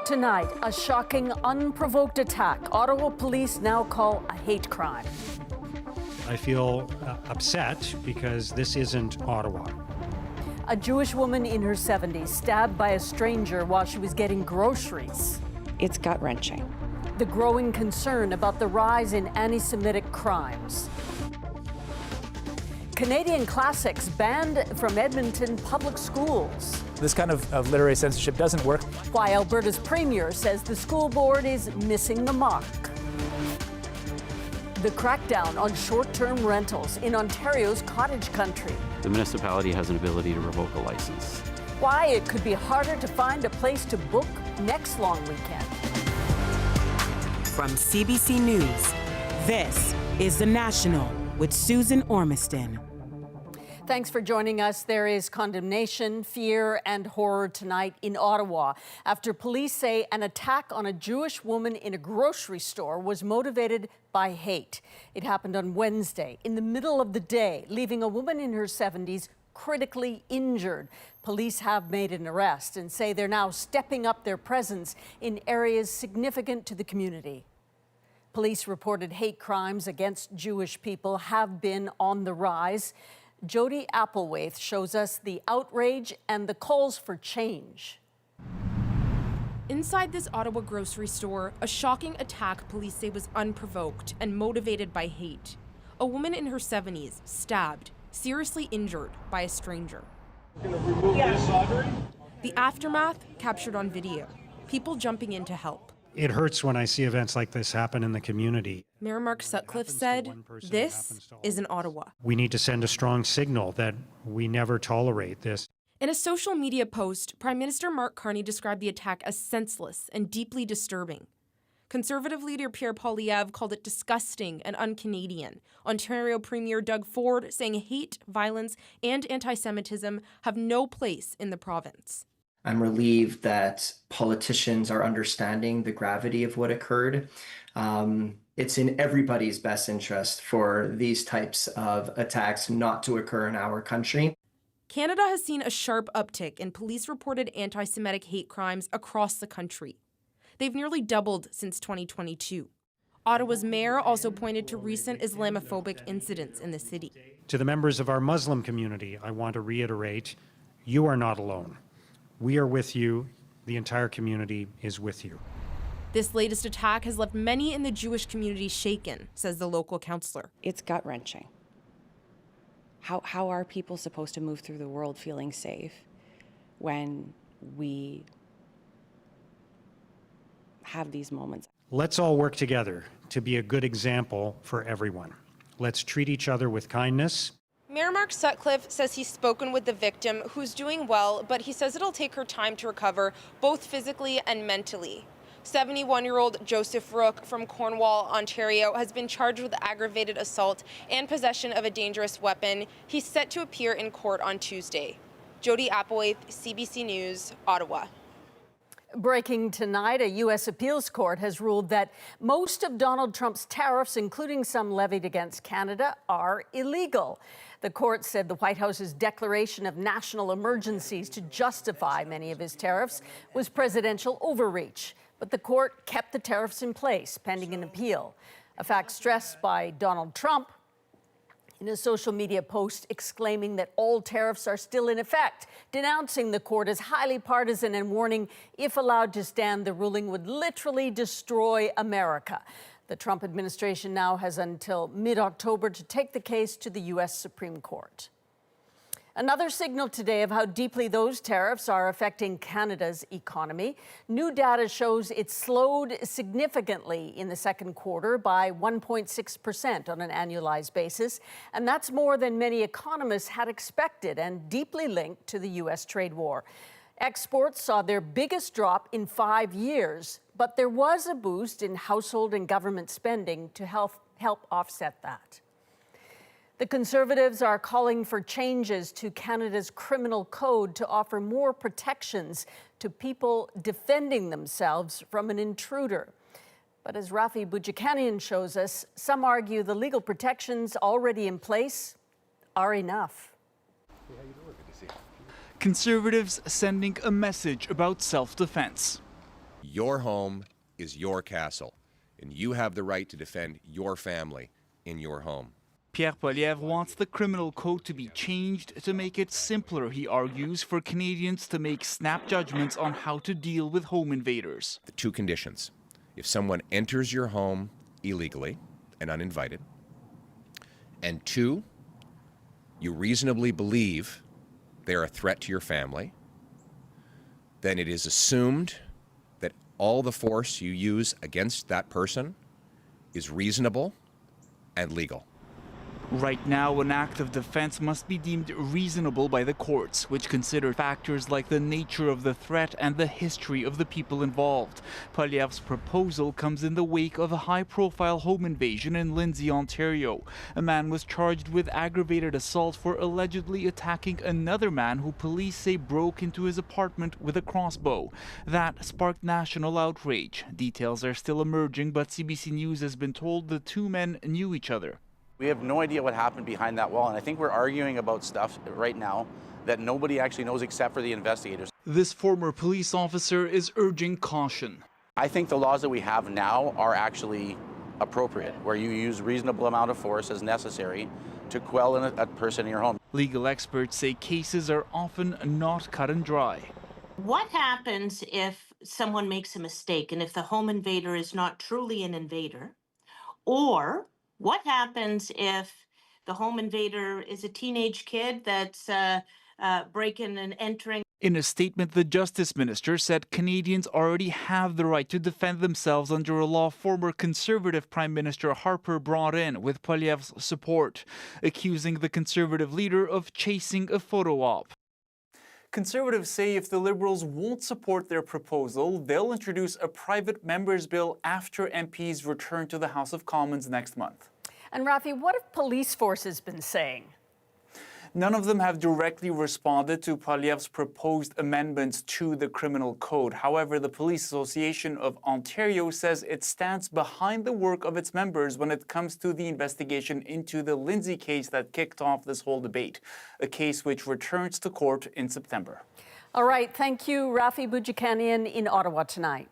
Tonight, a shocking, unprovoked attack Ottawa police now call a hate crime. I feel upset because this isn't Ottawa. A Jewish woman in her 70s stabbed by a stranger while she was getting groceries. It's gut-wrenching. The growing concern about the rise in anti-Semitic crimes. Canadian classics banned from Edmonton public schools. This kind of literary censorship doesn't work. Why Alberta's premier says the school board is missing the mark. The crackdown on short-term rentals in Ontario's cottage country. The municipality has an ability to revoke a license. Why it could be harder to find a place to book next long weekend. From CBC News, this is The National with Susan Ormiston. Thanks for joining us. There is condemnation, fear, and horror tonight in Ottawa after police say an attack on a Jewish woman in a grocery store was motivated by hate. It happened on Wednesday in the middle of the day, leaving a woman in her 70s critically injured. Police have made an arrest and say they're now stepping up their presence in areas significant to the community. Police reported hate crimes against Jewish people have been on the rise. Jody Applewhite shows us the outrage and the calls for change. Inside this Ottawa grocery store, a shocking attack police say was unprovoked and motivated by hate. A woman in her 70s stabbed, seriously injured by a stranger. The aftermath captured on video, people jumping in to help. It hurts when I see events like this happen in the community. Mayor Mark Sutcliffe said, this is in Ottawa. We need to send a strong signal that we never tolerate this. In a social media post, Prime Minister Mark Carney described the attack as senseless and deeply disturbing. Conservative leader Pierre Poilievre called it disgusting and un-Canadian. Ontario Premier Doug Ford saying hate, violence, and anti-Semitism have no place in the province. I'm relieved that politicians are understanding the gravity of what occurred. It's in everybody's best interest for these types of attacks not to occur in our country. Canada has seen a sharp uptick in police-reported anti-Semitic hate crimes across the country. They've nearly doubled since 2022. Ottawa's mayor also pointed to recent Islamophobic incidents in the city. To the members of our Muslim community, I want to reiterate, you are not alone. We are with you. The entire community is with you. This latest attack has left many in the Jewish community shaken, says the local councillor. It's gut-wrenching. How are people supposed to move through the world feeling safe when we have these moments? Let's all work together to be a good example for everyone. Let's treat each other with kindness. Mayor Mark Sutcliffe says he's spoken with the victim, who's doing well, but he says it'll take her time to recover, both physically and mentally. 71-year-old Joseph Rook from Cornwall, Ontario, has been charged with aggravated assault and possession of a dangerous weapon. He's set to appear in court on Tuesday. Jody Applewhite, CBC News, Ottawa. Breaking tonight, a U.S. appeals court has ruled that most of Donald Trump's tariffs, including some levied against Canada, are illegal. The court said the White House's declaration of national emergencies to justify many of his tariffs was presidential overreach. But the court kept the tariffs in place pending an appeal, a fact stressed by Donald Trump in a social media post exclaiming that all tariffs are still in effect, denouncing the court as highly partisan and warning if allowed to stand, the ruling would literally destroy America. The Trump administration now has until mid-October to take the case to the U.S. Supreme Court. Another signal today of how deeply those tariffs are affecting Canada's economy. New data shows it slowed significantly in the second quarter by 1.6% on an annualized basis. And that's more than many economists had expected and deeply linked to the U.S. trade war. Exports saw their biggest drop in 5 years, but there was a boost in household and government spending to help offset that. The Conservatives are calling for changes to Canada's criminal code to offer more protections to people defending themselves from an intruder. But as Rafi Boudjikanian shows us, some argue the legal protections already in place are enough. Conservatives sending a message about self-defense. Your home is your castle, and you have the right to defend your family in your home. Pierre Poilievre wants the criminal code to be changed to make it simpler, he argues, for Canadians to make snap judgments on how to deal with home invaders. The two conditions: if someone enters your home illegally and uninvited, and two, you reasonably believe they're a threat to your family, then it is assumed that all the force you use against that person is reasonable and legal. Right now, an act of defense must be deemed reasonable by the courts, which consider factors like the nature of the threat and the history of the people involved. Poilievre's proposal comes in the wake of a high-profile home invasion in Lindsay, Ontario. A man was charged with aggravated assault for allegedly attacking another man who police say broke into his apartment with a crossbow. That sparked national outrage. Details are still emerging, but CBC News has been told the two men knew each other. We have no idea what happened behind that wall, and I think we're arguing about stuff right now that nobody actually knows except for the investigators. This former police officer is urging caution. I think the laws that we have now are actually appropriate, where you use reasonable amount of force as necessary to quell a person in your home. Legal experts say cases are often not cut and dry. What happens if someone makes a mistake and if the home invader is not truly an invader? Or what happens if the home invader is a teenage kid that's breaking and entering? In a statement, the Justice Minister said Canadians already have the right to defend themselves under a law former Conservative Prime Minister Harper brought in with Poilievre's support, accusing the Conservative leader of chasing a photo op. Conservatives say if the Liberals won't support their proposal, they'll introduce a private member's bill after MPs return to the House of Commons next month. And Rafi, what have police forces been saying? None of them have directly responded to Poilievre's proposed amendments to the criminal code. However, the Police Association of Ontario says it stands behind the work of its members when it comes to the investigation into the Lindsay case that kicked off this whole debate, a case which returns to court in September. All right, thank you, Rafi Boudjikanian in Ottawa tonight.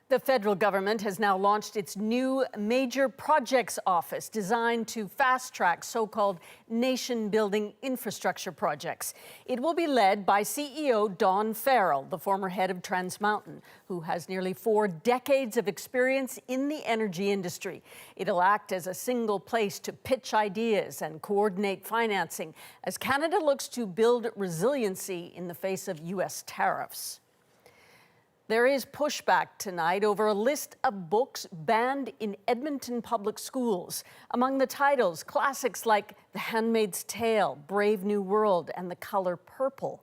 The federal government has now launched its new Major Projects Office designed to fast-track so-called nation-building infrastructure projects. It will be led by CEO Dawn Farrell, the former head of Trans Mountain, who has nearly 4 decades of experience in the energy industry. It'll act as a single place to pitch ideas and coordinate financing as Canada looks to build resiliency in the face of U.S. tariffs. There is pushback tonight over a list of books banned in Edmonton public schools. Among the titles, classics like The Handmaid's Tale, Brave New World, and The Color Purple.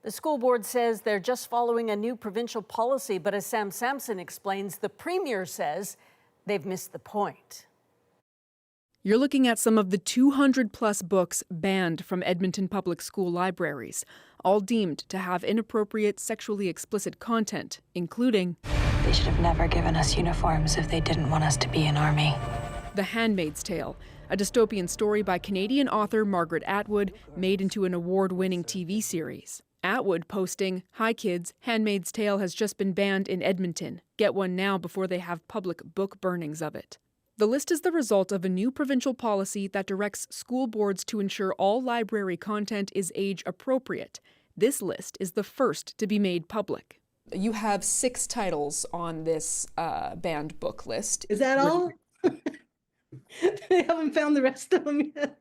The school board says they're just following a new provincial policy, but as Sam Sampson explains, the premier says they've missed the point. You're looking at some of the 200-plus books banned from Edmonton public school libraries, all deemed to have inappropriate sexually explicit content, including They should have never given us uniforms if they didn't want us to be an army. The Handmaid's Tale, a dystopian story by Canadian author Margaret Atwood, made into an award-winning TV series. Atwood posting, "Hi kids, Handmaid's Tale has just been banned in Edmonton. Get one now before they have public book burnings of it." The list is the result of a new provincial policy that directs school boards to ensure all library content is age appropriate. This list is the first to be made public. You have 6 titles on this banned book list. Is that all? They haven't found the rest of them yet.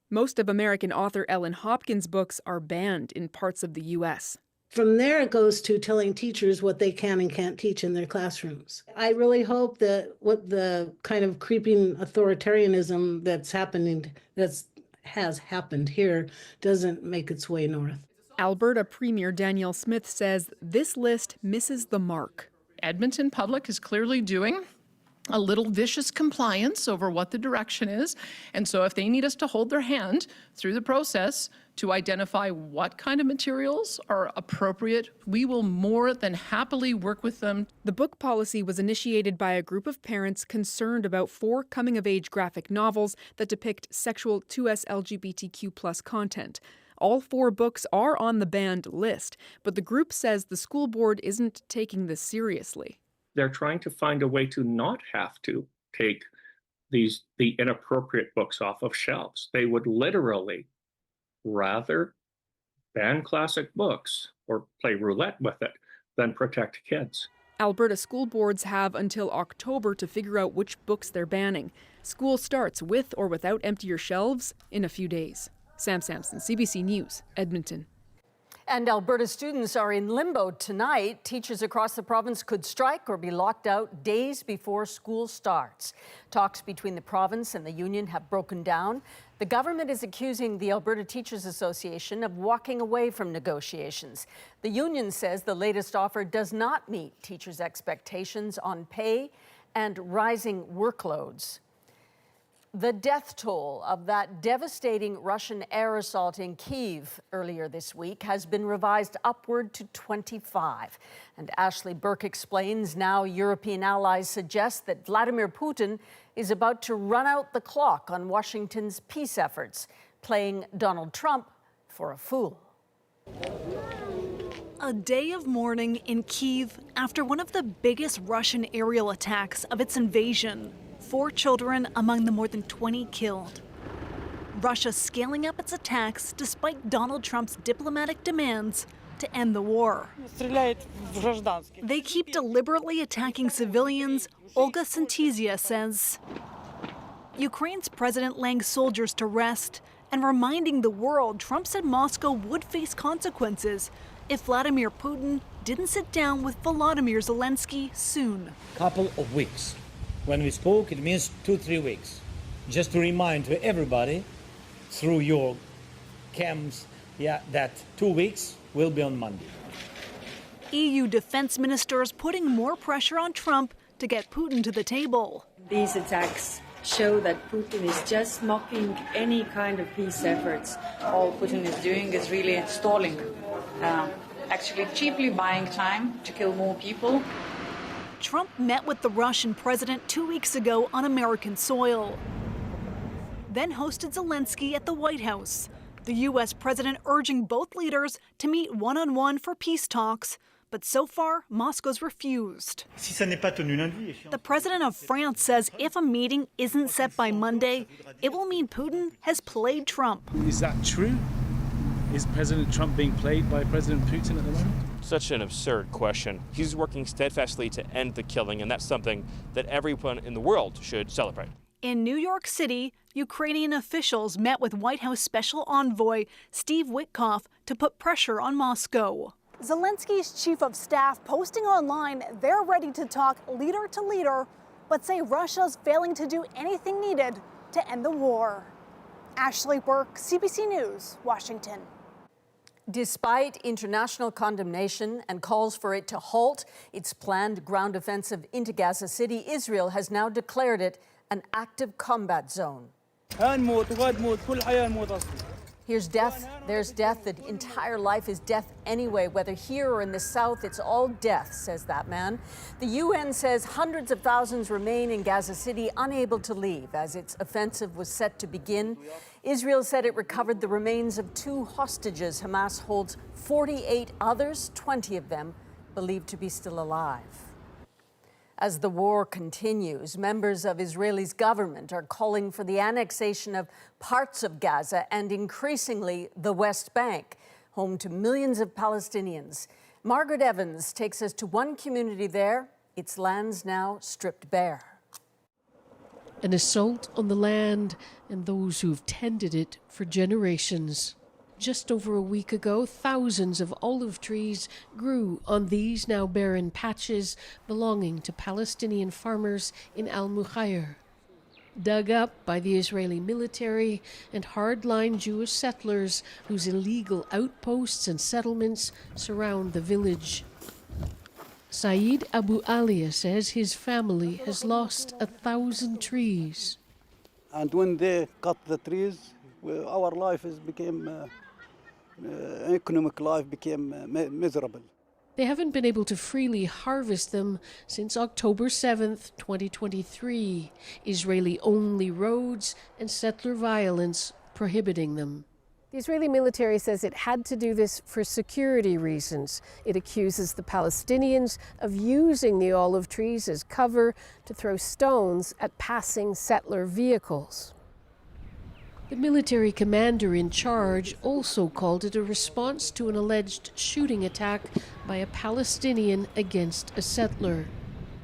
Most of American author Ellen Hopkins' books are banned in parts of the U.S. From there, it goes to telling teachers what they can and can't teach in their classrooms. I really hope that what the kind of creeping authoritarianism has happened here doesn't make its way north. Alberta Premier Danielle Smith says this list misses the mark. Edmonton Public is clearly doing a little vicious compliance over what the direction is. And so if they need us to hold their hand through the process to identify what kind of materials are appropriate, we will more than happily work with them. The book policy was initiated by a group of parents concerned about 4 coming-of-age graphic novels that depict sexual 2S LGBTQ+ content. All 4 books are on the banned list, but the group says the school board isn't taking this seriously. They're trying to find a way to not have to take the inappropriate books off of shelves. They would literally rather ban classic books or play roulette with it than protect kids. Alberta school boards have until October to figure out which books they're banning. School starts with or without emptier shelves in a few days. Sam Sampson, CBC News, Edmonton. And Alberta students are in limbo tonight. Teachers across the province could strike or be locked out days before school starts. Talks between the province and the union have broken down. The government is accusing the Alberta Teachers Association of walking away from negotiations. The union says the latest offer does not meet teachers' expectations on pay and rising workloads. The death toll of that devastating Russian air assault in Kyiv earlier this week has been revised upward to 25. And Ashley Burke explains now European allies suggest that Vladimir Putin is about to run out the clock on Washington's peace efforts, playing Donald Trump for a fool. A day of mourning in Kyiv after one of the biggest Russian aerial attacks of its invasion. 4 children among the more than 20 killed. Russia scaling up its attacks despite Donald Trump's diplomatic demands to end the war. They keep deliberately attacking civilians, Olga Sintizia says. Ukraine's president laying soldiers to rest and reminding the world Trump said Moscow would face consequences if Vladimir Putin didn't sit down with Volodymyr Zelenskyy soon. Couple of weeks. When we spoke, it means 2-3 weeks. Just to remind to everybody through your cams, that 2 weeks will be on Monday. EU defense ministers putting more pressure on Trump to get Putin to the table. These attacks show that Putin is just mocking any kind of peace efforts. All Putin is doing is really stalling, actually cheaply buying time to kill more people. Trump met with the Russian president 2 weeks ago on American soil, then hosted Zelenskyy at the White House. The U.S. president urging both leaders to meet one-on-one for peace talks, but so far, Moscow's refused. The president of France says if a meeting isn't set by Monday, it will mean Putin has played Trump. Is that true? Is President Trump being played by President Putin at the moment? Such an absurd question. He's working steadfastly to end the killing, and that's something that everyone in the world should celebrate. In New York City, Ukrainian officials met with White House Special Envoy Steve Witkoff to put pressure on Moscow. Zelensky's chief of staff posting online they're ready to talk leader to leader, but say Russia's failing to do anything needed to end the war. Ashley Burke, CBC News, Washington. Despite international condemnation and calls for it to halt its planned ground offensive into Gaza City, Israel has now declared it an active combat zone. Here's death, there's death. The entire life is death anyway, whether here or in the south, it's all death, says that man. The UN says hundreds of thousands remain in Gaza City, unable to leave as its offensive was set to begin. Israel said it recovered the remains of 2 hostages. Hamas holds 48 others, 20 of them believed to be still alive. As the war continues, members of Israel's government are calling for the annexation of parts of Gaza and increasingly the West Bank, home to millions of Palestinians. Margaret Evans takes us to one community there, its lands now stripped bare. An assault on the land and those who've tended it for generations. Just over a week ago, thousands of olive trees grew on these now barren patches belonging to Palestinian farmers in Al-Mukhayr. Dug up by the Israeli military and hardline Jewish settlers whose illegal outposts and settlements surround the village. Saeed Abu Alia says his family has lost 1,000 trees. And when they cut the trees, our life became economic life became miserable. They haven't been able to freely harvest them since October 7th, 2023. Israeli-only roads and settler violence prohibiting them. The Israeli military says it had to do this for security reasons. It accuses the Palestinians of using the olive trees as cover to throw stones at passing settler vehicles. The military commander in charge also called it a response to an alleged shooting attack by a Palestinian against a settler.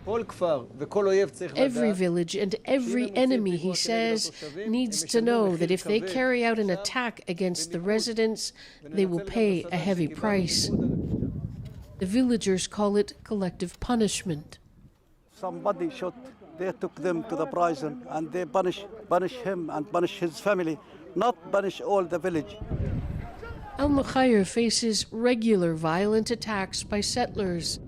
Every village and every enemy, he says, needs to know that if they carry out an attack against the residents, they will pay a heavy price. The villagers call it collective punishment. Somebody shot, they took them to the prison and they punish him and punish his family, not punish all the village. Al-Mukhayr faces regular violent attacks by settlers.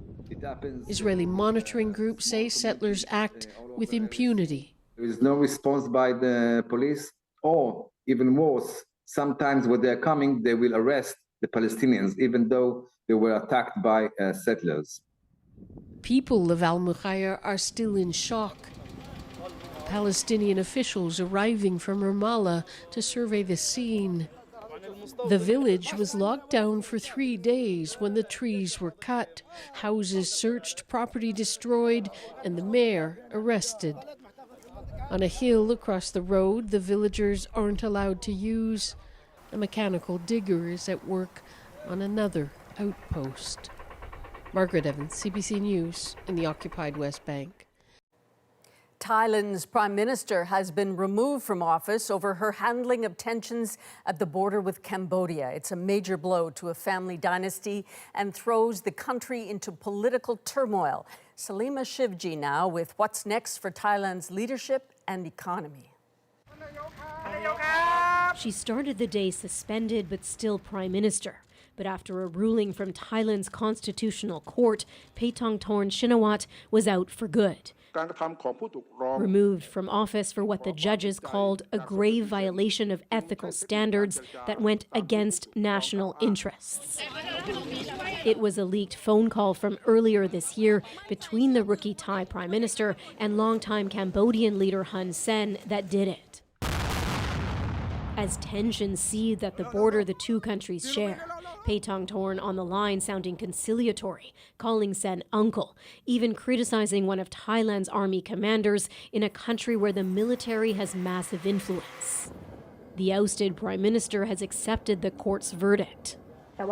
Israeli monitoring groups say settlers act with impunity. There is no response by the police, or even worse, sometimes when they're coming, they will arrest the Palestinians, even though they were attacked by settlers. People of Al-Mukhayr are still in shock. Palestinian officials arriving from Ramallah to survey the scene. The village was locked down for 3 days when the trees were cut, houses searched, property destroyed, and the mayor arrested. On a hill across the road, the villagers aren't allowed to use. A mechanical digger is at work on another outpost. Margaret Evans, CBC News, in the occupied West Bank. Thailand's prime minister has been removed from office over her handling of tensions at the border with Cambodia. It's a major blow to a family dynasty and throws the country into political turmoil. Salima Shivji now with what's next for Thailand's leadership and economy. She started the day suspended but still prime minister. But after a ruling from Thailand's constitutional court, Paetongtarn Shinawatra was out for good. Removed from office for what the judges called a grave violation of ethical standards that went against national interests. It was a leaked phone call from earlier this year between the rookie Thai prime minister and longtime Cambodian leader Hun Sen that did it. As tensions seethed at the border the two countries share, Paetongtarn on the line sounding conciliatory, calling Sen uncle, even criticizing one of Thailand's army commanders in a country where the military has massive influence. The ousted prime minister has accepted the court's verdict. But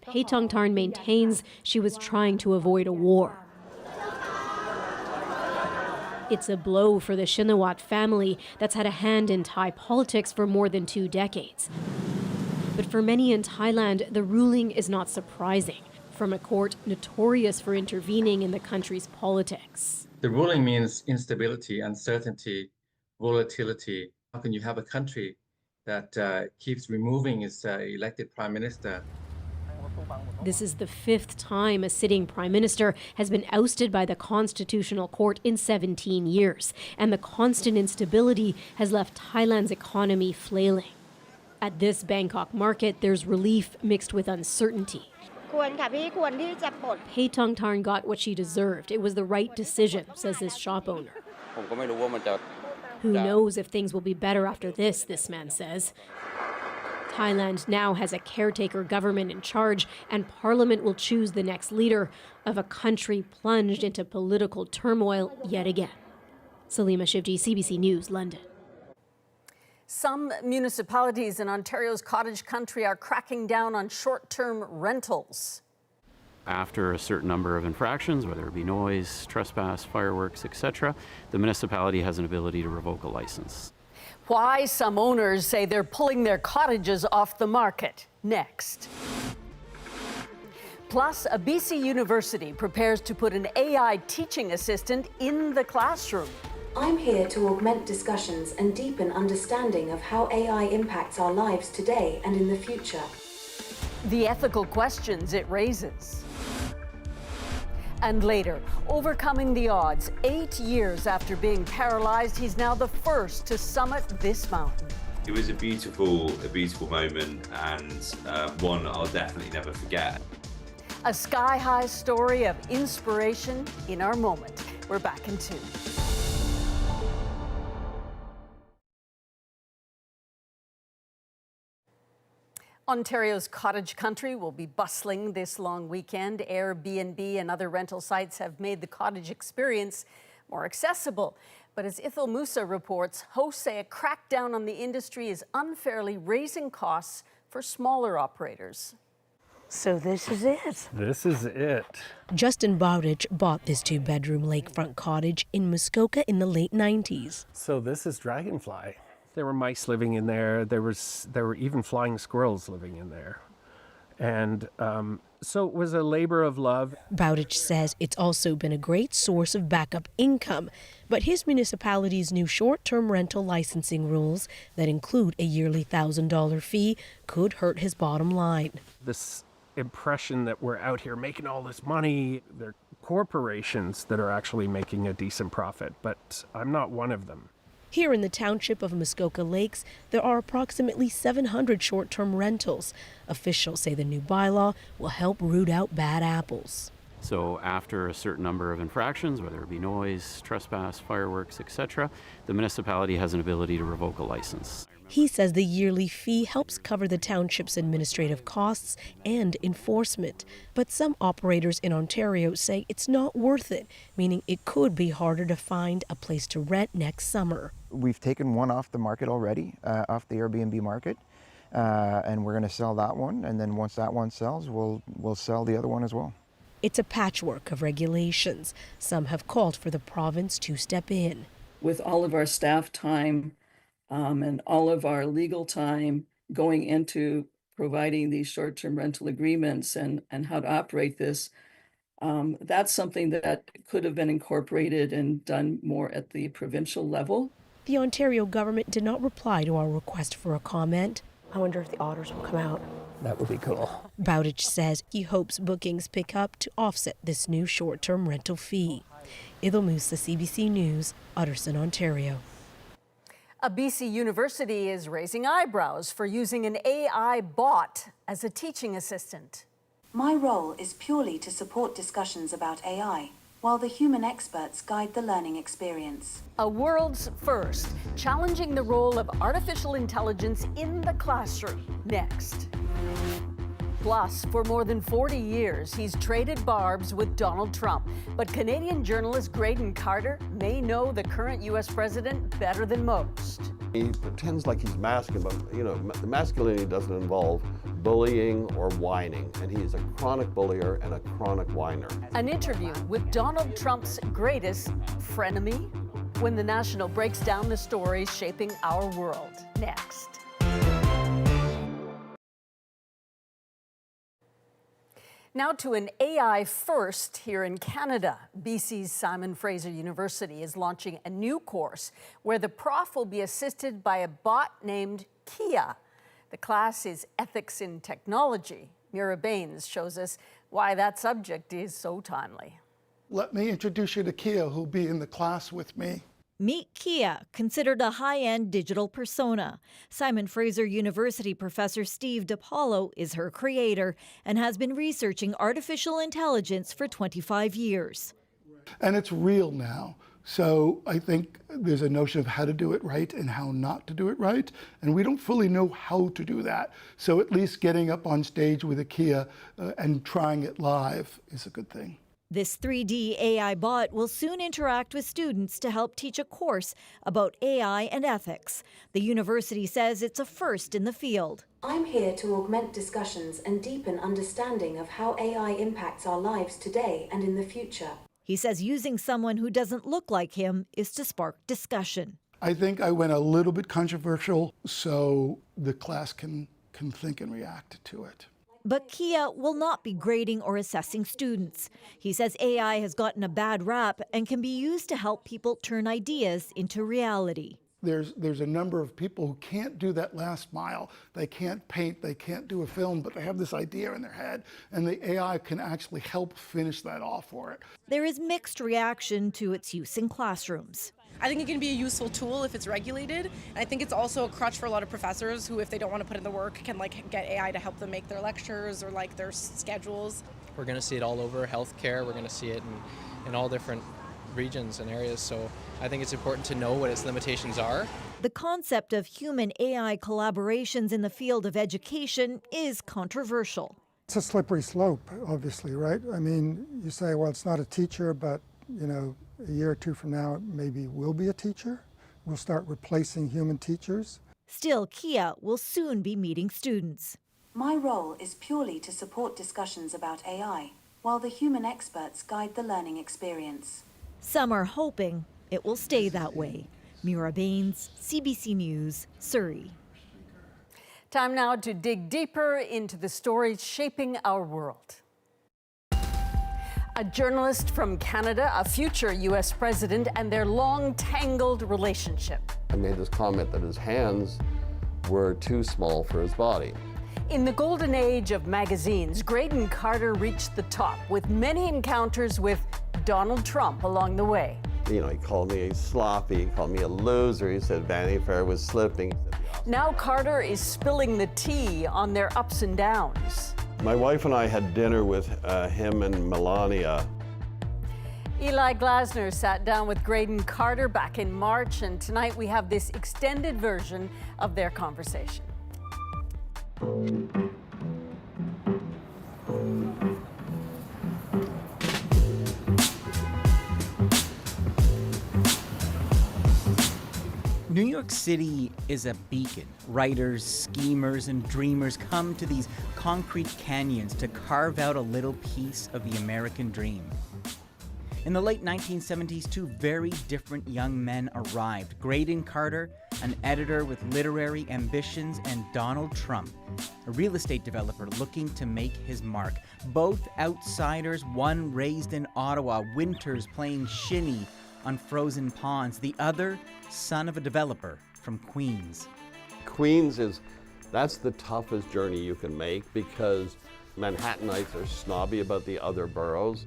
Paetongtarn maintains she was trying to avoid a war. It's a blow for the Shinawatra family that's had a hand in Thai politics for more than 2 decades. But for many in Thailand, the ruling is not surprising, from a court notorious for intervening in the country's politics. The ruling means instability, uncertainty, volatility. How can you have a country that keeps removing its elected prime minister? This is the 5th time a sitting prime minister has been ousted by the Constitutional Court in 17 years, and the constant instability has left Thailand's economy flailing. At this Bangkok market, there's relief mixed with uncertainty. Paetongtarn got what she deserved. It was the right decision, says this shop owner. Who knows if things will be better after this man says. Thailand now has a caretaker government in charge, and Parliament will choose the next leader of a country plunged into political turmoil yet again. Salima Shivji, CBC News, London. Some municipalities in Ontario's cottage country are cracking down on short-term rentals. After a certain number of infractions, whether it be noise, trespass, fireworks, etc., the municipality has an ability to revoke a license. Why some owners say they're pulling their cottages off the market. Next. Plus, a BC university prepares to put an AI teaching assistant in the classroom. I'm here to augment discussions and deepen understanding of how AI impacts our lives today and in the future. The ethical questions it raises. And later, overcoming the odds, 8 years after being paralyzed, he's now the first to summit this mountain. It was a beautiful moment, and one I'll definitely never forget. A sky-high story of inspiration in our moment. We're back in 2. Ontario's cottage country will be bustling this long weekend. Airbnb and other rental sites have made the cottage experience more accessible. But as Ithil Musa reports, hosts say a crackdown on the industry is unfairly raising costs for smaller operators. So this is it. This is it. Justin Bowditch bought this two-bedroom lakefront cottage in Muskoka in the late 90s. So this is Dragonfly. There were mice living in there. There were even flying squirrels living in there. And so it was a labor of love. Bowditch says it's also been a great source of backup income, but his municipality's new short-term rental licensing rules that include a yearly $1,000 fee could hurt his bottom line. This impression that we're out here making all this money, they're corporations that are actually making a decent profit, but I'm not one of them. Here in the township of Muskoka Lakes, there are approximately 700 short-term rentals. Officials say the new bylaw will help root out bad apples. So after a certain number of infractions, whether it be noise, trespass, fireworks, etc., the municipality has an ability to revoke a license. He says the yearly fee helps cover the township's administrative costs and enforcement. But some operators in Ontario say it's not worth it, meaning it could be harder to find a place to rent next summer. We've taken one off the market already, off the Airbnb market, and we're going to sell that one. And then once that one sells, we'll sell the other one as well. It's a patchwork of regulations. Some have called for the province to step in. With all of our staff time and all of our legal time going into providing these short-term rental agreements and how to operate this, that's something that could have been incorporated and done more at the provincial level. The Ontario government did not reply to our request for a comment. I wonder if the auditors will come out. That would be cool. Bowditch says he hopes bookings pick up to offset this new short-term rental fee. Ithil Musa, CBC News, Utterson, Ontario. A BC university is raising eyebrows for using an AI bot as a teaching assistant. My role is purely to support discussions about AI, while the human experts guide the learning experience. A world's first, challenging the role of artificial intelligence in the classroom. Next. Plus, for more than 40 years, he's traded barbs with Donald Trump. But Canadian journalist Graydon Carter may know the current U.S. president better than most. He pretends like he's masculine, but the masculinity doesn't involve bullying or whining, and he is a chronic bullier and a chronic whiner. An interview with Donald Trump's greatest frenemy, when the National breaks down the stories shaping our world. Next. Now to an AI first here in Canada. BC's Simon Fraser University is launching a new course where the prof will be assisted by a bot named Kia. The class is Ethics in Technology. Mira Baines shows us why that subject is so timely. Let me introduce you to Kia, who'll be in the class with me. Meet Kia, considered a high-end digital persona. Simon Fraser University professor Steve DiPaolo is her creator and has been researching artificial intelligence for 25 years. And it's real now. So I think there's a notion of how to do it right and how not to do it right. And we don't fully know how to do that. So at least getting up on stage with a Kia and trying it live is a good thing. This 3D AI bot will soon interact with students to help teach a course about AI and ethics. The university says it's a first in the field. I'm here to augment discussions and deepen understanding of how AI impacts our lives today and in the future. He says using someone who doesn't look like him is to spark discussion. I think I went a little bit controversial so the class can think and react to it. But Kia will not be grading or assessing students. He says AI has gotten a bad rap and can be used to help people turn ideas into reality. There's a number of people who can't do that last mile. They can't paint, they can't do a film, but they have this idea in their head, and the AI can actually help finish that off for it. There is mixed reaction to its use in classrooms. I think it can be a useful tool if it's regulated. And I think it's also a crutch for a lot of professors who, if they don't want to put in the work, can get AI to help them make their lectures or their schedules. We're going to see it all over healthcare. We're going to see it in all different regions and areas, so I think it's important to know what its limitations are. The concept of human-AI collaborations in the field of education is controversial. It's a slippery slope, obviously, right? I mean, you say, well, it's not a teacher, but, you know, a year or two from now, it maybe will be a teacher. We'll start replacing human teachers. Still, Kia will soon be meeting students. My role is purely to support discussions about AI, while the human experts guide the learning experience. Some are hoping it will stay that way. Mira Baines, CBC News, Surrey. Time now to dig deeper into the stories shaping our world. A journalist from Canada, a future U.S. president, and their long tangled relationship. I made this comment that his hands were too small for his body. In the golden age of magazines, Graydon Carter reached the top with many encounters with Donald Trump along the way. You know, he called me sloppy, he called me a loser, he said Vanity Fair was slipping. Now Carter is spilling the tea on their ups and downs. My wife and I had dinner with him and Melania. Eli Glasner sat down with Graydon Carter back in March, and tonight we have this extended version of their conversation. New York City is a beacon. Writers, schemers, and dreamers come to these concrete canyons to carve out a little piece of the American dream. In the late 1970s, two very different young men arrived. Graydon Carter, an editor with literary ambitions, and Donald Trump, a real estate developer looking to make his mark. Both outsiders, one raised in Ottawa, winters playing shinny on frozen ponds, the other son of a developer from Queens. Queens that's the toughest journey you can make because Manhattanites are snobby about the other boroughs.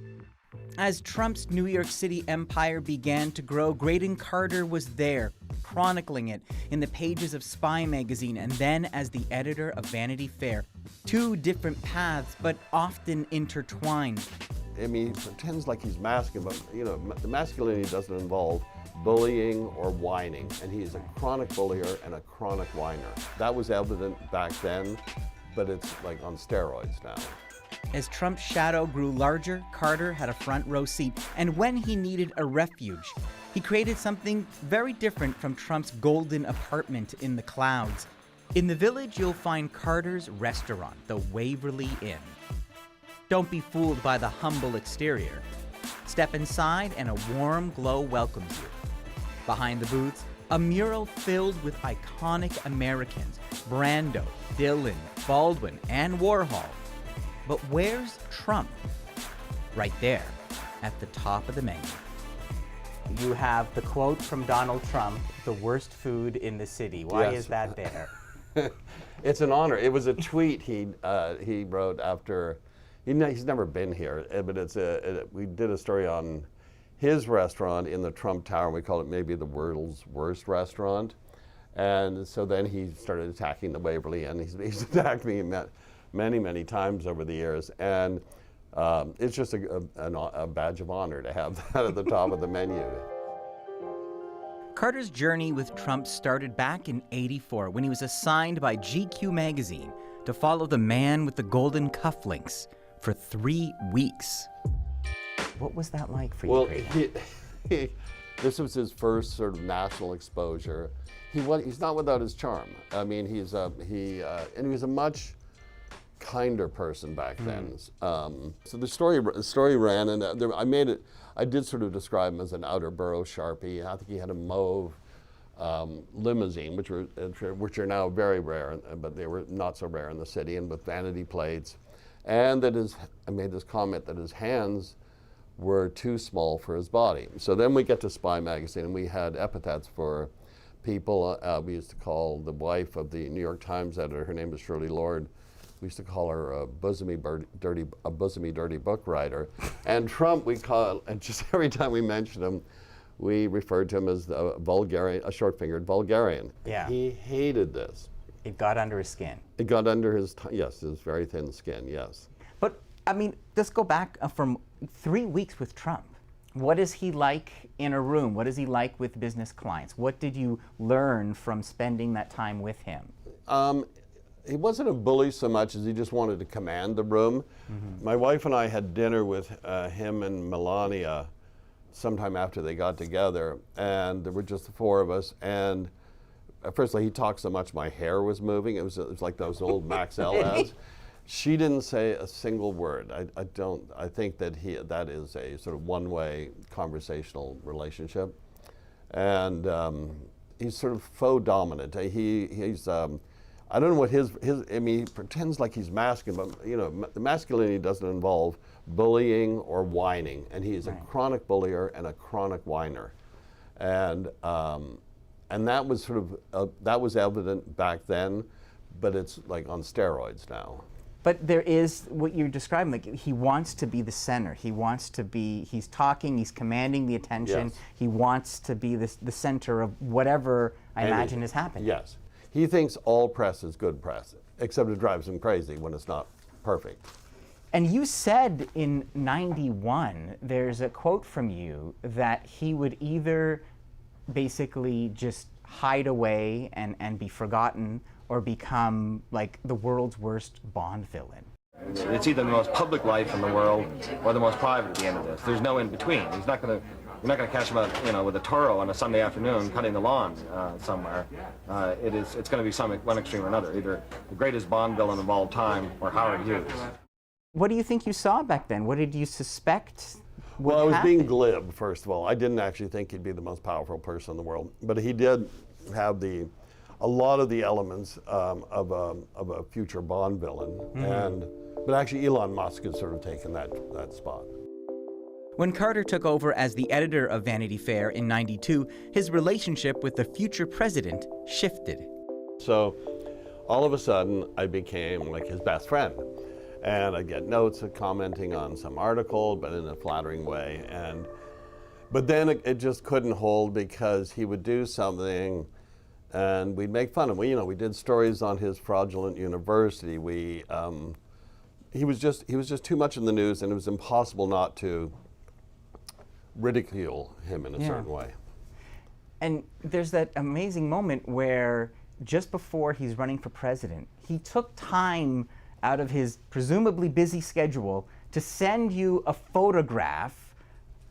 As Trump's New York City empire began to grow, Graydon Carter was there, chronicling it in the pages of Spy magazine and then as the editor of Vanity Fair. Two different paths, but often intertwined. I mean, he pretends like he's masculine, but, you know, the masculinity doesn't involve bullying or whining, and he is a chronic bullier and a chronic whiner. That was evident back then, but it's like on steroids now. As Trump's shadow grew larger, Carter had a front row seat, and when he needed a refuge, he created something very different from Trump's golden apartment in the clouds. In the Village, you'll find Carter's restaurant, the Waverly Inn. Don't be fooled by the humble exterior. Step inside and a warm glow welcomes you. Behind the booths, a mural filled with iconic Americans, Brando, Dylan, Baldwin, and Warhol. But where's Trump? Right there, at the top of the menu. You have the quote from Donald Trump, "the worst food in the city." Why is that there? It's an honor. It was a tweet he wrote after. He's never been here, but we did a story on his restaurant in the Trump Tower. We call it maybe the world's worst restaurant. And so then he started attacking the Waverly Inn. He's attacked me many, many times over the years. And it's just a badge of honor to have that at the top of the menu. Carter's journey with Trump started back in '84 when he was assigned by GQ magazine to follow the man with the golden cufflinks for 3 weeks. What was that like for you, Well, Graydon? this was his first sort of national exposure. He's not without his charm. I mean, and he was a much kinder person back then. So the story ran, and I did sort of describe him as an outer borough Sharpie. I think he had a mauve limousine, which are now very rare, but they were not so rare in the city, and with vanity plates. And I made this comment that his hands were too small for his body. So then we get to Spy magazine, and we had epithets for people. We used to call the wife of the New York Times editor, her name was Shirley Lord, we used to call her a bosomy dirty book writer. And Trump, and just every time we mentioned him, we referred to him as a Vulgarian, a short-fingered vulgarian. Yeah. He hated this. It got under his skin. It got under his very thin skin, yes. But, I mean, let's go back from 3 weeks with Trump. What is he like in a room? What is he like with business clients? What did you learn from spending that time with him? He wasn't a bully so much as he just wanted to command the room. My wife and I had dinner with him and Melania sometime after they got together, and there were just the four of us. And firstly, he talked so much my hair was moving. It was like those old Max L ads. She didn't say a single word. I think that that is a sort of one-way conversational relationship. And he's sort of faux dominant. He's I don't know what I mean, he pretends like he's masculine, but you know, the masculinity doesn't involve bullying or whining. And he's a chronic bullier and a chronic whiner. And that was sort of, that was evident back then, but it's like on steroids now. But there is what you're describing, like he wants to be the center. He wants to be, he's talking, he's commanding the attention. Yes. He wants to be the center of whatever I imagine is happening. Yes. He thinks all press is good press, except it drives him crazy when it's not perfect. And you said in '91, there's a quote from you that he would either basically just hide away and be forgotten, or become like the world's worst Bond villain. It's either the most public life in the world or the most private at the end of this. There's no in between. You're not going to catch him out, you know, with a Toro on a Sunday afternoon cutting the lawn somewhere. It's going to be one extreme or another, either the greatest Bond villain of all time or Howard Hughes. What do you think you saw back then? What did you suspect? Well, I was being glib, first of all. I didn't actually think he'd be the most powerful person in the world, but he did have a lot of the elements of a future Bond villain, but actually Elon Musk has sort of taken that spot. When Carter took over as the editor of Vanity Fair in '92, his relationship with the future president shifted. So all of a sudden, I became like his best friend. And I'd get notes commenting on some article, but in a flattering way. But then it just couldn't hold, because he would do something and we'd make fun of him. We did stories on his fraudulent university. He was just too much in the news, and it was impossible not to ridicule him in a certain way. And there's that amazing moment where just before he's running for president, he took time out of his presumably busy schedule to send you a photograph,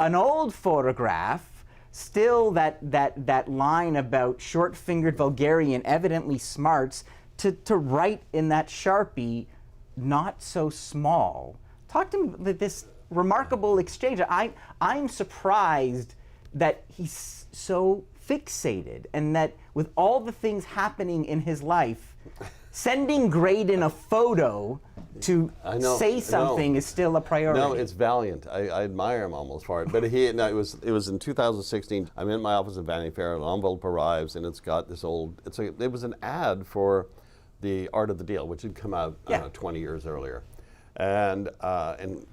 an old photograph, still that line about short-fingered vulgarian, evidently smarts, to write in that Sharpie, not so small. Talk to me about this remarkable exchange. I'm surprised that he's so fixated, and that with all the things happening in his life, sending Graydon a photo to say something is still a priority. No, it's valiant. I admire him almost for it. But it was in 2016. I'm in my office at Vanity Fair, an envelope arrives, and it's got this old, it was an ad for The Art of the Deal, which had come out 20 years earlier. And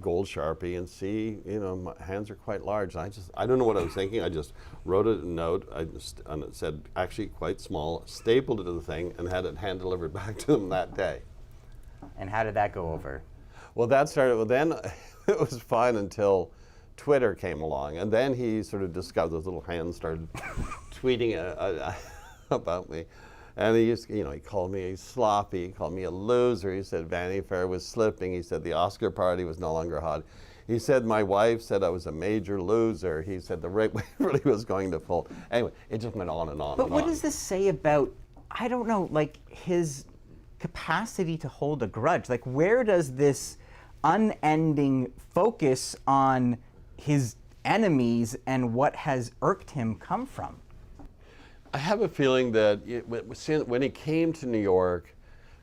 gold Sharpie, and my hands are quite large. And I don't know what I was thinking. I just wrote a note. And it said, actually quite small, stapled it to the thing, and had it hand delivered back to him that day. And how did that go over? Well, then it was fine until Twitter came along, and then he sort of discovered, those little hands started tweeting about me. And he called me sloppy, he called me a loser. He said Vanity Fair was slipping. He said the Oscar party was no longer hot. He said my wife said I was a major loser. He said the rate really was going to fold. Anyway, it just went on and on. But what does this say about, I don't know, like his capacity to hold a grudge? Like, where does this unending focus on his enemies and what has irked him come from? I have a feeling that when he came to New York,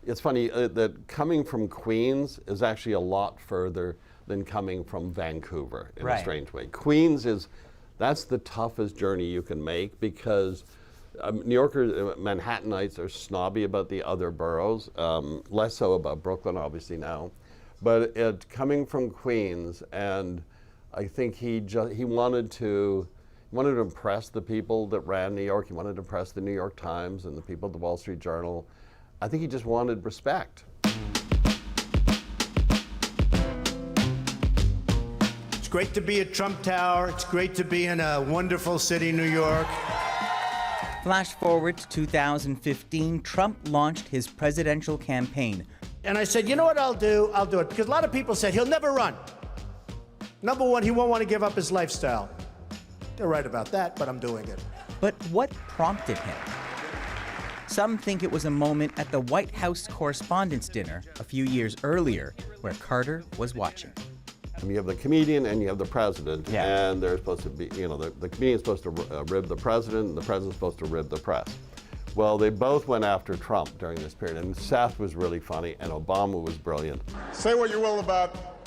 it's funny that coming from Queens is actually a lot further than coming from Vancouver in a strange way. Queens that's the toughest journey you can make, because New Yorkers, Manhattanites are snobby about the other boroughs, less so about Brooklyn obviously now. But coming from Queens, and I think he wanted to impress the people that ran New York. He wanted to impress the New York Times and the people at the Wall Street Journal. I think he just wanted respect. It's great to be at Trump Tower. It's great to be in a wonderful city, New York. Flash forward to 2015, Trump launched his presidential campaign. And I said, you know what I'll do? I'll do it. Because a lot of people said he'll never run. Number one, he won't want to give up his lifestyle. They're right about that, but I'm doing it. But what prompted him? Some think it was a moment at the White House Correspondents' Dinner a few years earlier, where Carter was watching. You have the comedian and you have the president, and they're supposed to be, you know, the comedian's supposed to rib the president, and the president's supposed to rib the press. Well, they both went after Trump during this period, and Seth was really funny, and Obama was brilliant. Say what you will about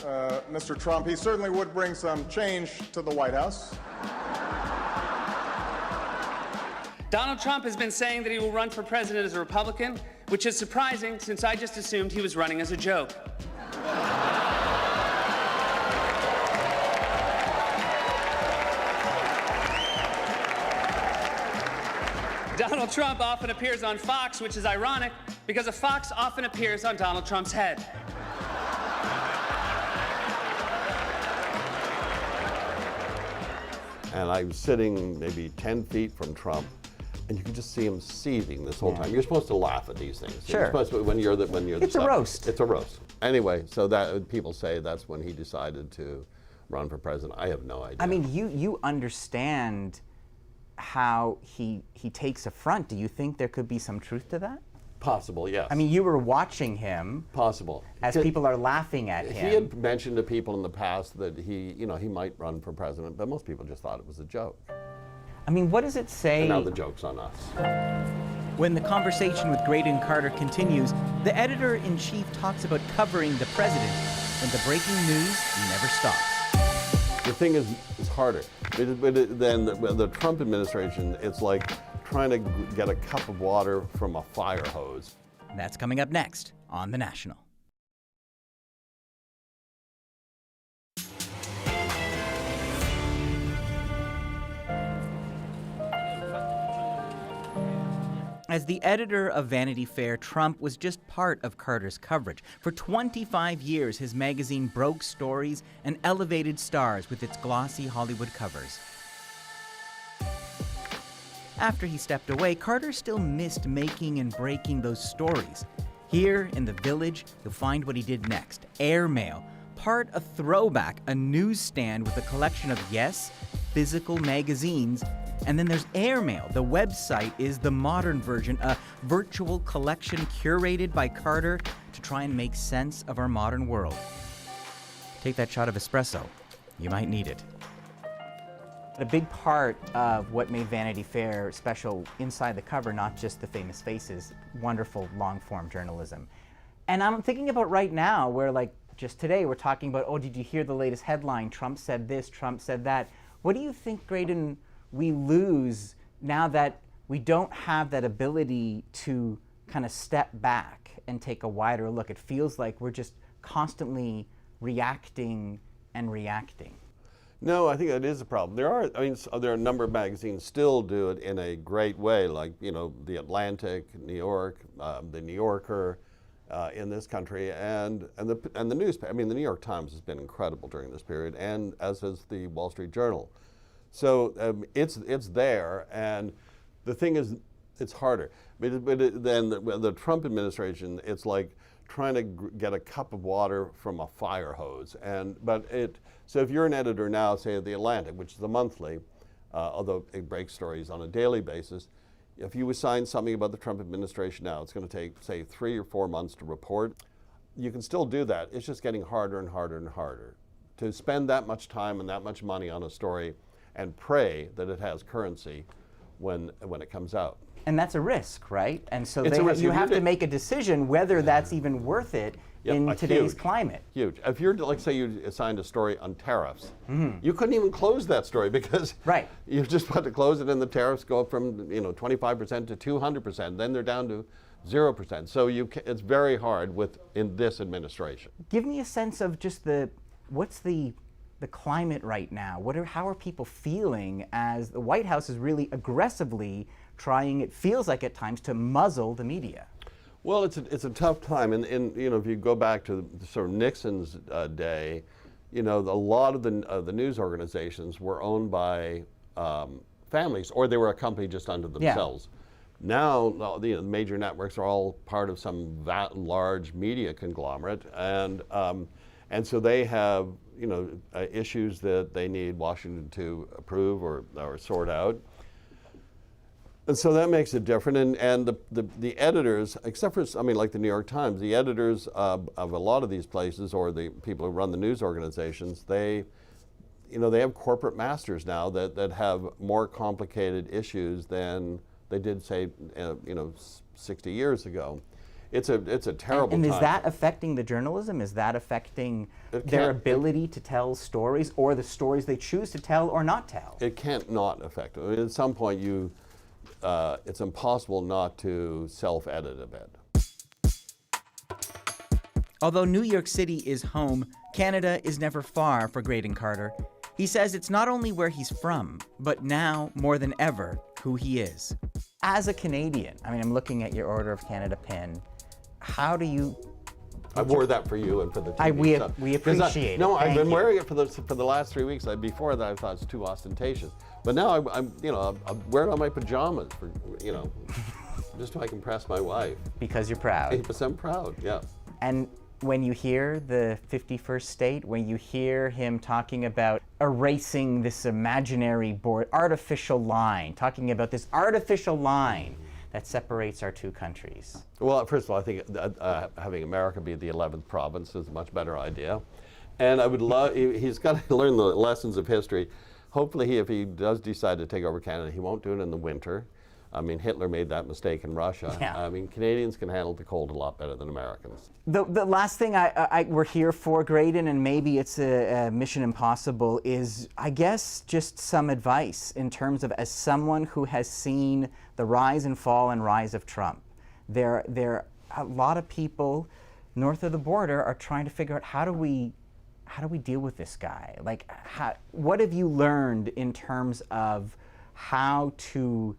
Mr. Trump, he certainly would bring some change to the White House. Donald Trump has been saying that he will run for president as a Republican, which is surprising since I just assumed he was running as a joke. Donald Trump often appears on Fox, which is ironic because a fox often appears on Donald Trump's head. And I was sitting maybe 10 feet from Trump, and you could just see him seething this whole time. You're supposed to laugh at these things. Sure. You're supposed to, when you're the It's a roast. It's a roast. Anyway, so that people say that's when he decided to run for president. I have no idea. I mean, you understand how he takes affront. Do you think there could be some truth to that? Possible, yes. I mean, you were watching him. Possible. As people are laughing at him. He had mentioned to people in the past that he might run for president, but most people just thought it was a joke. I mean, what does it say? And now the joke's on us. When the conversation with Graydon Carter continues, the editor-in-chief talks about covering the president when the breaking news never stops. The thing is harder. Than the Trump administration, it's like trying to get a cup of water from a fire hose. That's coming up next on The National. As the editor of Vanity Fair, Trump was just part of Carter's coverage. For 25 years, his magazine broke stories and elevated stars with its glossy Hollywood covers. After he stepped away, Carter still missed making and breaking those stories. Here in the Village, you'll find what he did next. Airmail, part a throwback, a newsstand with a collection of, yes, physical magazines. And then there's Airmail. The website is the modern version, a virtual collection curated by Carter to try and make sense of our modern world. Take that shot of espresso. You might need it. A big part of what made Vanity Fair special inside the cover, not just the famous faces, wonderful long-form journalism. And I'm thinking about right now where, like, just today we're talking about, oh, did you hear the latest headline? Trump said this, Trump said that. What do you think, Graydon, we lose now that we don't have that ability to kind of step back and take a wider look? It feels like we're just constantly reacting and reacting. No, I think that is a problem. There are a number of magazines still do it in a great way, like, you know, The Atlantic, New York, The New Yorker in this country, and the newspaper. I mean, the New York Times has been incredible during this period, and as has the Wall Street Journal. So it's there, and the thing is, it's harder. Than the Trump administration, it's like trying to get a cup of water from a fire hose. So if you're an editor now, say at The Atlantic, which is a monthly, although it breaks stories on a daily basis, if you assign something about the Trump administration now, it's going to take, say, 3 or 4 months to report. You can still do that. It's just getting harder and harder and harder to spend that much time and that much money on a story and pray that it has currency when it comes out. And that's a risk, right? And so risk. You have to make a decision whether that's even worth it in today's climate. Huge. If you're, like, say you assigned a story on tariffs, you couldn't even close that story because you just had to close it and the tariffs go up from 25% to 200%. Then they're down to 0%. So it's very hard in this administration. Give me a sense of just what's the climate right now? How are people feeling as the White House is really aggressively trying, it feels like at times, to muzzle the media? Well, it's a tough time, and if you go back to sort of Nixon's day, you know, a lot of the news organizations were owned by families, or they were a company just unto themselves. Now, the major networks are all part of some large media conglomerate, and so they have, you know, issues that they need Washington to approve or sort out. And so that makes it different. And the editors, except for, I mean, like the New York Times, the editors of a lot of these places, or the people who run the news organizations, they have corporate masters now that have more complicated issues than they did, say, 60 years ago. It's a terrible and time. is that affecting the journalism? Is that affecting their ability to tell stories, or the stories they choose to tell or not tell? It can't not affect it. I mean, at some point, it's impossible not to self-edit a bit. Although New York City is home, Canada is never far for Graydon Carter. He says it's not only where he's from, but now, more than ever, who he is. As a Canadian, I mean, I'm looking at your Order of Canada pin. How do you... I wore that for you and for the TV. We appreciate it. No, I've been Thank wearing it for the last 3 weeks. Before that, I thought it's too ostentatious. But now I'm wearing it on my pajamas for, just so I can impress my wife. Because you're proud. Because I'm proud, yeah. And when you hear the 51st state, when you hear him talking about erasing this imaginary artificial line, talking about this artificial line that separates our two countries. Well, first of all, I think having America be the 11th province is a much better idea. And I would love, he's got to learn the lessons of history. Hopefully, if he does decide to take over Canada, he won't do it in the winter. I mean, Hitler made that mistake in Russia. Yeah. I mean, Canadians can handle the cold a lot better than Americans. The last thing we're here for, Graydon, and maybe it's a mission impossible, is, I guess, just some advice in terms of, as someone who has seen the rise and fall and rise of Trump, there a lot of people north of the border are trying to figure out how do we deal with this guy? Like, what have you learned in terms of how to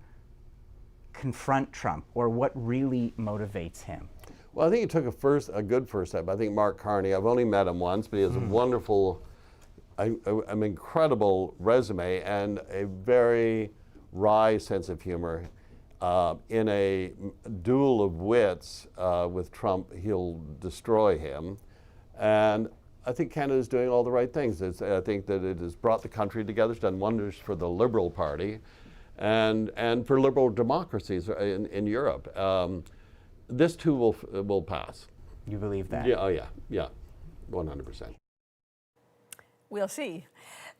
confront Trump, or what really motivates him? Well, I think he took a good first step. I think Mark Carney, I've only met him once, but he has a wonderful, an incredible resume and a very wry sense of humor. In a duel of wits with Trump, he'll destroy him. And I think Canada's doing all the right things. I think that it has brought the country together. It's done wonders for the Liberal Party and for liberal democracies in Europe. This too will pass. You believe that? Yeah, oh yeah, 100%. We'll see.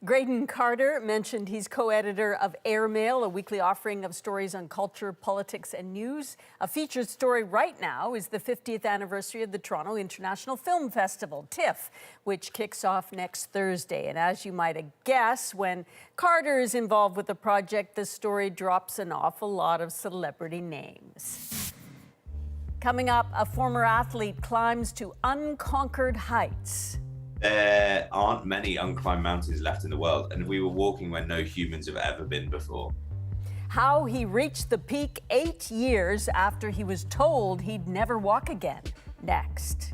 Graydon Carter mentioned he's co-editor of Airmail, a weekly offering of stories on culture, politics, and news. A featured story right now is the 50th anniversary of the Toronto International Film Festival, TIFF, which kicks off next Thursday. And as you might guess, when Carter is involved with the project, the story drops an awful lot of celebrity names. Coming up, a former athlete climbs to unconquered heights. There aren't many unclimbed mountains left in the world, and we were walking where no humans have ever been before. How he reached the peak 8 years after he was told he'd never walk again. Next.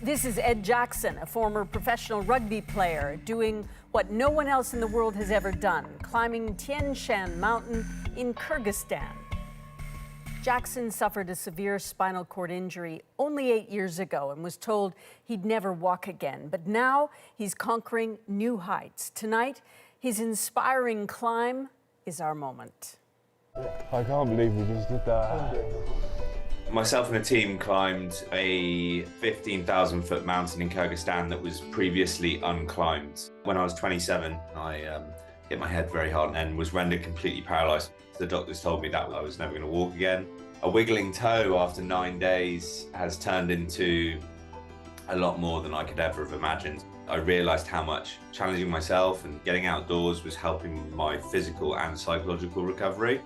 This is Ed Jackson, a former professional rugby player, doing what no one else in the world has ever done, climbing Tian Shan Mountain in Kyrgyzstan. Jackson suffered a severe spinal cord injury only 8 years ago and was told he'd never walk again. But now he's conquering new heights. Tonight, his inspiring climb is our moment. I can't believe we just did that. Myself and a team climbed a 15,000-foot mountain in Kyrgyzstan that was previously unclimbed. When I was 27, I hit my head very hard and was rendered completely paralyzed. The doctors told me that I was never going to walk again. A wiggling toe after 9 days has turned into a lot more than I could ever have imagined. I realized how much challenging myself and getting outdoors was helping my physical and psychological recovery.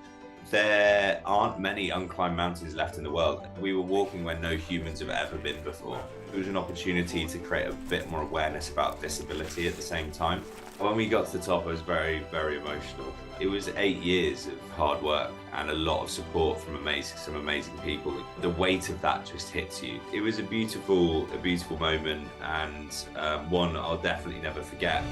There aren't many unclimbed mountains left in the world. We were walking where no humans have ever been before. It was an opportunity to create a bit more awareness about disability at the same time. When we got to the top, I was very, very emotional. It was 8 years of hard work and a lot of support from some amazing people. The weight of that just hits you. It was a beautiful moment, and one I'll definitely never forget.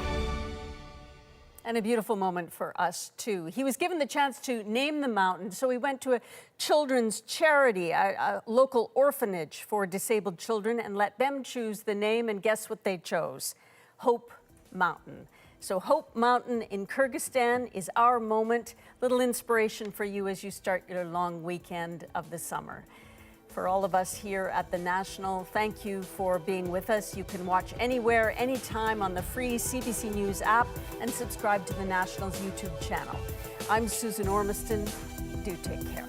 And a beautiful moment for us, too. He was given the chance to name the mountain, so he went to a children's charity, a local orphanage for disabled children, and let them choose the name, and guess what they chose? Hope Mountain. So Hope Mountain in Kyrgyzstan is our moment. Little inspiration for you as you start your long weekend of the summer. For all of us here at the National, thank you for being with us. You can watch anywhere, anytime on the free CBC News app and subscribe to the National's YouTube channel. I'm Susan Ormiston. Do take care.